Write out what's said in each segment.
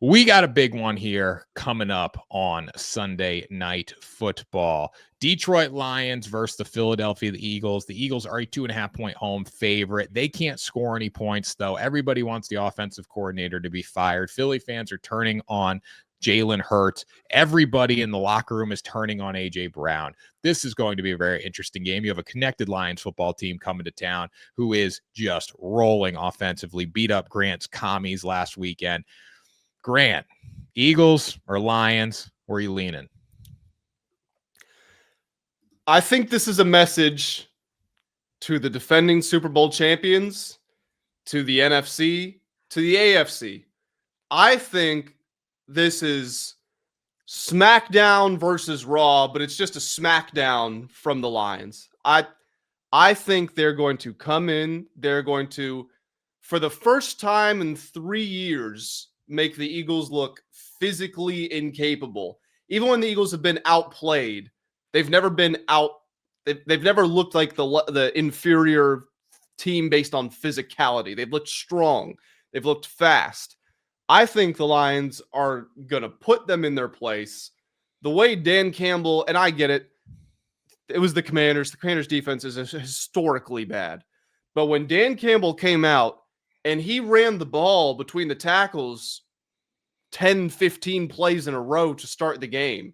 We got a big one here coming up on Sunday Night Football. Detroit Lions versus the Philadelphia Eagles. The Eagles are a 2.5-point home favorite. They can't score any points, though. Everybody wants the offensive coordinator to be fired. Philly fans are turning on Jalen Hurts. Everybody in the locker room is turning on A.J. Brown. This is going to be a very interesting game. You have a connected Lions football team coming to town who is just rolling offensively, beat up Grant's commies last weekend. Grant, Eagles or Lions, where are you leaning? I think this is a message to the defending Super Bowl champions, to the NFC, to the AFC. I think this is SmackDown versus Raw, but it's just a SmackDown from the Lions. I think they're going to come in. They're going to, for the first time in 3 years, make the Eagles look physically incapable. Even when the Eagles have been outplayed, they've never been out. They've never looked like the inferior team based on physicality. They've looked strong. They've looked fast. I think the Lions are going to put them in their place. The way Dan Campbell, and I get it, it was the Commanders. The Commanders' defense is historically bad. But when Dan Campbell came out and he ran the ball between the tackles 10, 15 plays in a row to start the game,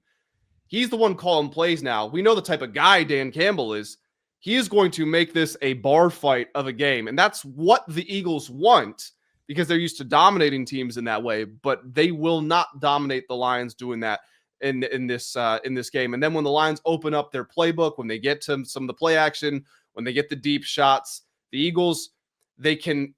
he's the one calling plays now. We know the type of guy Dan Campbell is. He is going to make this a bar fight of a game. And that's what the Eagles want because they're used to dominating teams in that way. But they will not dominate the Lions doing that in this game. And then when the Lions open up their playbook, when they get to some of the play action, when they get the deep shots, the Eagles, they can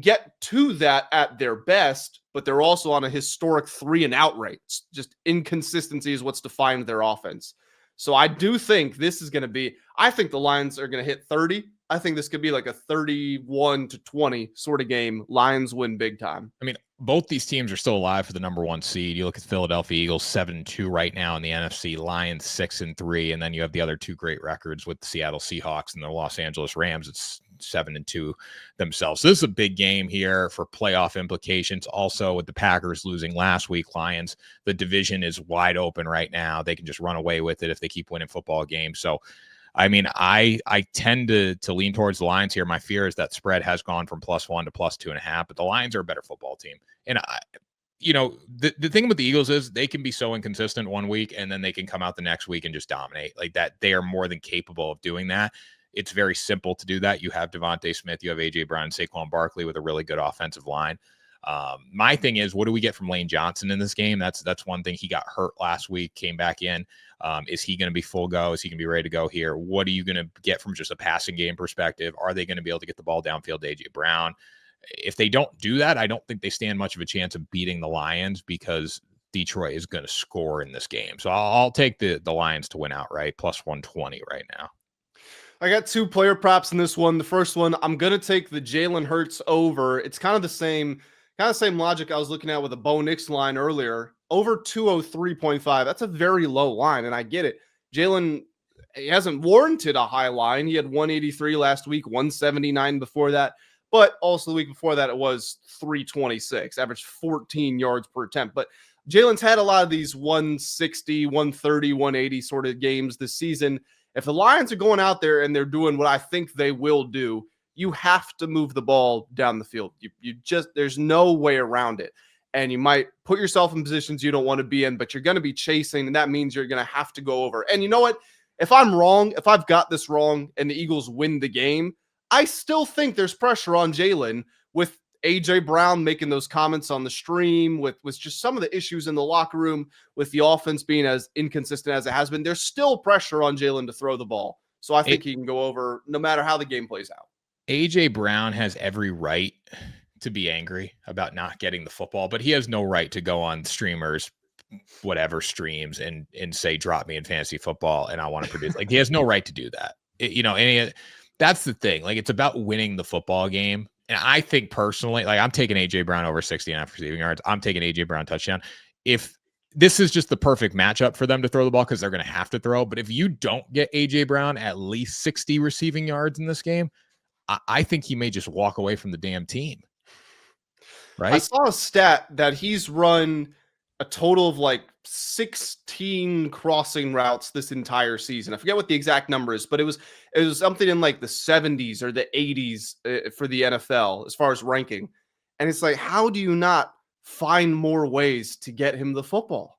get to that at their best, but they're also on a historic 3-and-out rate. Just inconsistency is what's defined their offense. So I do think this is going to be, I think the Lions are going to hit 30. I think this could be like a 31-20 sort of game. Lions win big time. I mean, both these teams are still alive for the number 1 seed. You look at the Philadelphia Eagles 7-2 right now in the NFC, Lions 6-3, and then you have the other two great records with the Seattle Seahawks and the Los Angeles Rams. It's 7-2 themselves. So this is a big game here for playoff implications. Also, with the Packers losing last week, Lions, the division is wide open right now. They can just run away with it if they keep winning football games. So I mean, I tend to lean towards the Lions here. My fear is that spread has gone from +1 to +2.5, but the Lions are a better football team. And the thing with the Eagles is they can be so inconsistent one week and then they can come out the next week and just dominate like that. They are more than capable of doing that. It's very simple to do that. You have Devontae Smith, you have A.J. Brown, and Saquon Barkley with a really good offensive line. My thing is, what do we get from Lane Johnson in this game? That's one thing. He got hurt last week, came back in. Is he going to be full go? Is he going to be ready to go here? What are you going to get from just a passing game perspective? Are they going to be able to get the ball downfield to A.J. Brown? If they don't do that, I don't think they stand much of a chance of beating the Lions because Detroit is going to score in this game. So I'll take the Lions to win outright, +120 right now. I got 2 player props in this one. The first one, I'm going to take the Jalen Hurts over. It's kind of the same logic I was looking at with a Bo Nix line earlier. Over 203.5. That's a very low line, and I get it. Jalen, he hasn't warranted a high line. He had 183 last week, 179 before that. But also the week before that, it was 326, averaged 14 yards per attempt. But Jalen's had a lot of these 160, 130, 180 sort of games this season. If the Lions are going out there and they're doing what I think they will do, you have to move the ball down the field. You just, there's no way around it. And you might put yourself in positions you don't want to be in, but you're going to be chasing, and that means you're going to have to go over. And you know what? If I'm wrong, if I've got this wrong and the Eagles win the game, I still think there's pressure on Jalen with A.J. Brown making those comments on the stream, with just some of the issues in the locker room, with the offense being as inconsistent as it has been. There's still pressure on Jalen to throw the ball. So I think he can go over no matter how the game plays out. A.J. Brown has every right to be angry about not getting the football, but he has no right to go on streamers, whatever streams, and say, drop me in fantasy football and I want to produce. Like, he has no right to do that. That's the thing. Like, it's about winning the football game. And I think personally, like, I'm taking A.J. Brown over 60.5 receiving yards. I'm taking A.J. Brown touchdown. If this is just the perfect matchup for them to throw the ball, because they're going to have to throw. But if you don't get A.J. Brown at least 60 receiving yards in this game, I think he may just walk away from the damn team. I right? saw a stat that he's run a total of like 16 crossing routes this entire season. I forget what the exact number is, but it was something in like the 70s or the 80s for the NFL as far as ranking. And it's like, how do you not find more ways to get him the football?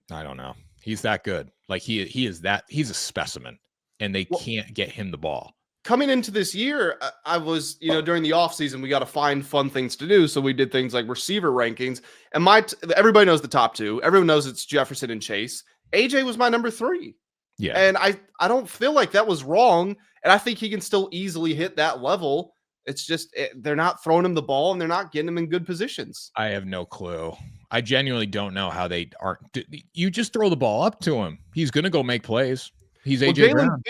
I don't know. He's that good. Like he is that he's a specimen, and they Well, can't get him the ball. coming into this year, I was, during the offseason, we got to find fun things to do. So we did things like receiver rankings. And everybody knows the top two. Everyone knows it's Jefferson and Chase. AJ was my number 3. Yeah. And I don't feel like that was wrong. And I think he can still easily hit that level. It's just they're not throwing him the ball and they're not getting him in good positions. I have no clue. I genuinely don't know how they aren't. You just throw the ball up to him. He's going to go make plays. He's AJ Brown.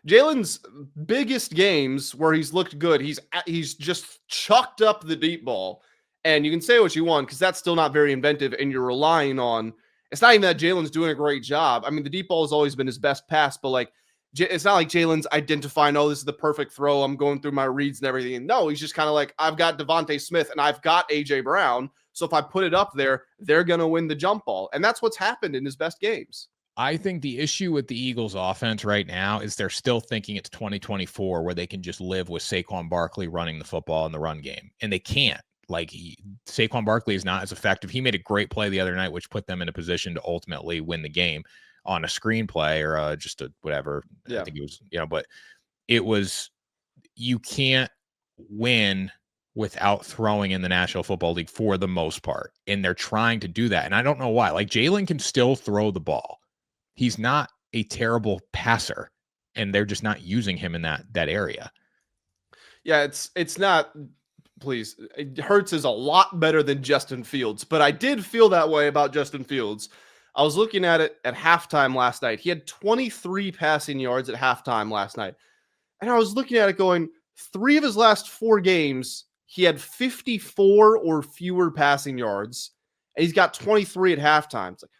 Jalen's biggest games where he's looked good, he's just chucked up the deep ball. And you can say what you want because that's still not very inventive, and you're relying on. It's not even that Jalen's doing a great job. I mean, the deep ball has always been his best pass, but like it's not like Jalen's identifying, oh, this is the perfect throw. I'm going through my reads and everything. No, he's just kind of like, I've got Devontae Smith and I've got AJ Brown. So if I put it up there, they're going to win the jump ball. And that's what's happened in his best games. I think the issue with the Eagles offense right now is they're still thinking it's 2024 where they can just live with Saquon Barkley running the football in the run game. And they can't. Like Saquon Barkley is not as effective. He made a great play the other night, which put them in a position to ultimately win the game on a screenplay or just a whatever. Yeah. I think it was, but it was, you can't win without throwing in the National Football League for the most part. And they're trying to do that. And I don't know why. Like Jalen can still throw the ball. He's not a terrible passer, and they're just not using him in that area. Yeah, it's not. Please, Hurts is a lot better than Justin Fields, but I did feel that way about Justin Fields. I was looking at it at halftime last night. He had 23 passing yards at halftime last night, and I was looking at it going, 3 of his last 4 games, he had 54 or fewer passing yards, and he's got 23 at halftime. It's like,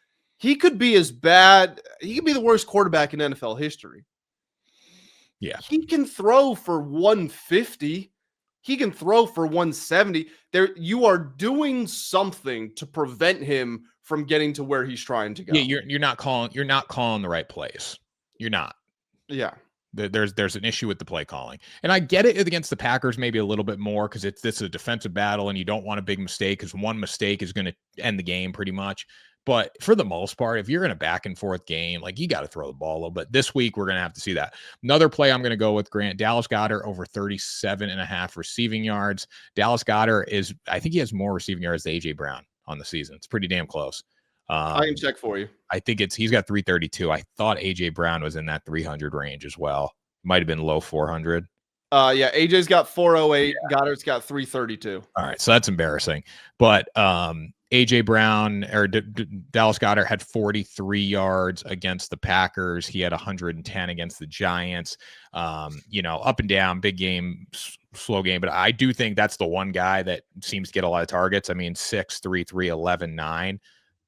he could be as bad. He could be the worst quarterback in NFL history. Yeah. He can throw for 150. He can throw for 170. You are doing something to prevent him from getting to where he's trying to go. Yeah, you're not calling the right plays. You're not. Yeah. There's an issue with the play calling. And I get it against the Packers maybe a little bit more because this is a defensive battle and you don't want a big mistake because one mistake is going to end the game pretty much. But for the most part, if you're in a back and forth game, like you got to throw the ball a little bit. This week, we're going to have to see that. Another play I'm going to go with, Grant, Dallas Goedert over 37.5 receiving yards. Dallas Goedert I think he has more receiving yards than AJ Brown on the season. It's pretty damn close. I can check for you. I think he's got 332. I thought AJ Brown was in that 300 range as well. Might have been low 400. Yeah, AJ's got 408. Yeah. Goddard's got 332. All right, so that's embarrassing. But AJ Brown or Dallas Goedert had 43 yards against the Packers. He had 110 against the Giants. Up and down, big game, slow game. But I do think that's the one guy that seems to get a lot of targets. I mean, 6, 3, 3, 11, 9.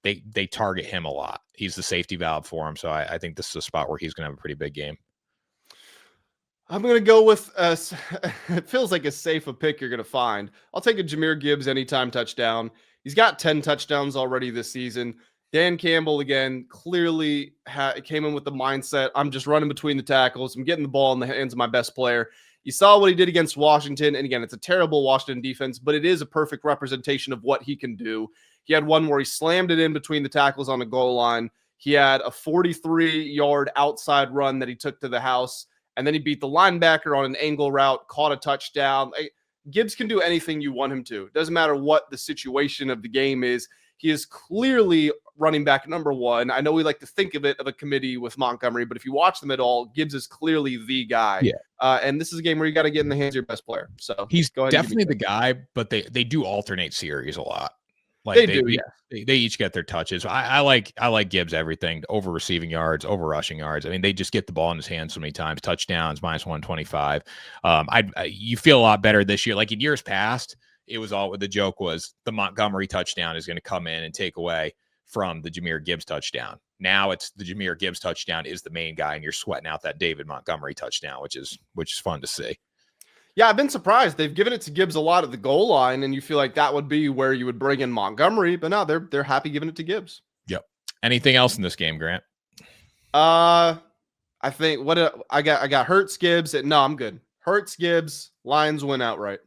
They target him a lot. He's the safety valve for him. So I think this is a spot where he's going to have a pretty big game. I'm going to go with, it feels like as safe a pick you're going to find. I'll take a Jahmyr Gibbs anytime touchdown. He's got 10 touchdowns already this season. Dan Campbell, again, clearly came in with the mindset, I'm just running between the tackles. I'm getting the ball in the hands of my best player. You saw what he did against Washington. And again, it's a terrible Washington defense, but it is a perfect representation of what he can do. He had one where he slammed it in between the tackles on the goal line. He had a 43-yard outside run that he took to the house. And then he beat the linebacker on an angle route, caught a touchdown. Gibbs can do anything you want him to. It doesn't matter what the situation of the game is. He is clearly running back number 1. I know we like to think of it of a committee with Montgomery, but if you watch them at all, Gibbs is clearly the guy. Yeah. And this is a game where you got to get in the hands of your best player. So he's definitely the guy, but they do alternate series a lot. Like they do, yeah. They each get their touches. I like Gibbs everything over receiving yards, over rushing yards. I mean, they just get the ball in his hands so many times. Touchdowns minus 125. You feel a lot better this year. Like in years past, it was all the joke was the Montgomery touchdown is going to come in and take away from the Jahmyr Gibbs touchdown. Now it's the Jahmyr Gibbs touchdown is the main guy, and you're sweating out that David Montgomery touchdown, which is fun to see. Yeah, I've been surprised. They've given it to Gibbs a lot at the goal line, and you feel like that would be where you would bring in Montgomery, but no, they're happy giving it to Gibbs. Yep. Anything else in this game, Grant? I think I got Hurts, Gibbs. No, I'm good. Hurts, Gibbs, Lions win outright.